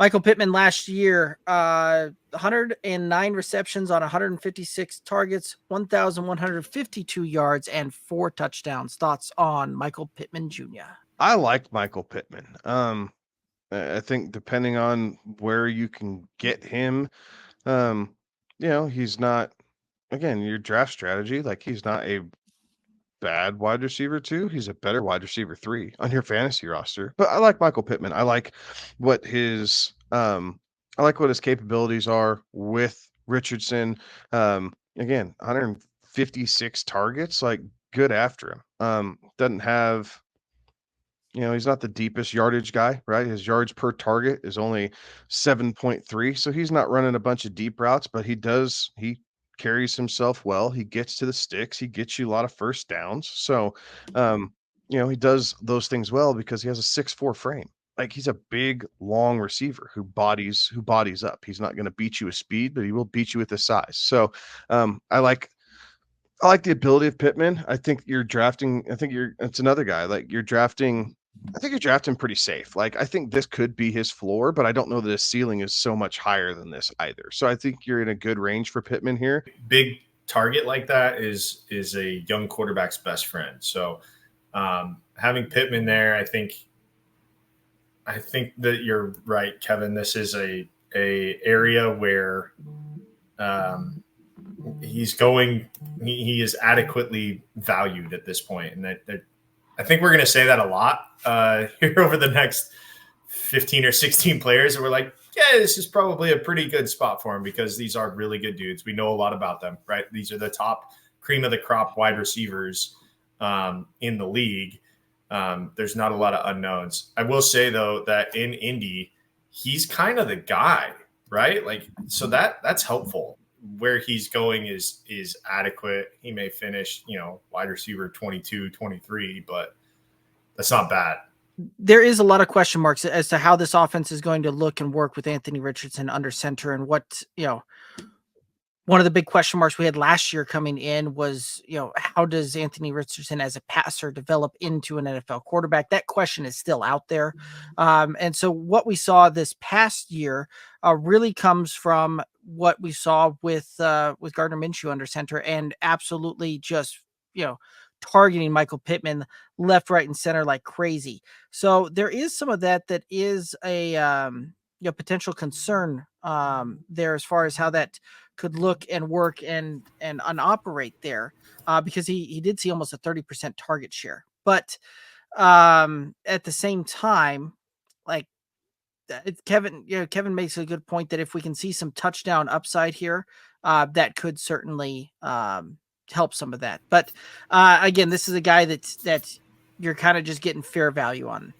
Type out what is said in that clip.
Michael Pittman last year, 109 receptions on 156 targets, 1,152 yards, and 4 touchdowns. Thoughts on Michael Pittman Jr.? I like Michael Pittman. I think depending on where you can get him, um, he's not, again, your draft strategy, like he's not a bad wide receiver two. He's a better wide receiver three on your fantasy roster. But I like Michael Pittman. What his I like what his capabilities are with Richardson. Again, 156 targets, like good after him. Doesn't have, he's not the deepest yardage guy, right? His yards per target is only 7.3. So he's not running a bunch of deep routes, but he carries himself well. He gets to the sticks. He gets you a lot of first downs. So, um, he does those things well because he has a 6'4" frame. Like he's a big, long receiver who bodies up. He's not going to beat you with speed, but he will beat you with his size. So, I like the ability of Pittman. I think you're drafting. It's another guy. Like you're drafting. I think you're drafting pretty safe. Like I think this could be his floor, but I don't know that his ceiling is so much higher than this either. So I think you're in a good range for Pittman here. Big target like that is a young quarterback's best friend. So having Pittman there, I think that you're right, Kevin. This is a area where he's going. He is adequately valued at this point, and that I think we're going to say that a lot here over the next 15 or 16 players. And we're like, yeah, this is probably a pretty good spot for him because these are really good dudes. We know a lot about them, right? These are the top cream of the crop wide receivers in the league. There's not a lot of unknowns. I will say, though, that in Indy, he's kind of the guy, right? Like, so that's helpful. Where he's going is adequate. He may finish, wide receiver 22, 23, but that's not bad. There is a lot of question marks as to how this offense is going to look and work with Anthony Richardson under center, and what, one of the big question marks we had last year coming in was, how does Anthony Richardson as a passer develop into an NFL quarterback? That question is still out there. And so what we saw this past year really comes from what we saw with Gardner Minshew under center, and absolutely just, targeting Michael Pittman left, right, and center like crazy. So there is some of that is a potential concern there as far as how that could look and work and operate there, because he did see almost a 30% target share. But at the same time, like Kevin makes a good point that if we can see some touchdown upside here, that could certainly help some of that. But again, this is a guy that you're kind of just getting fair value on.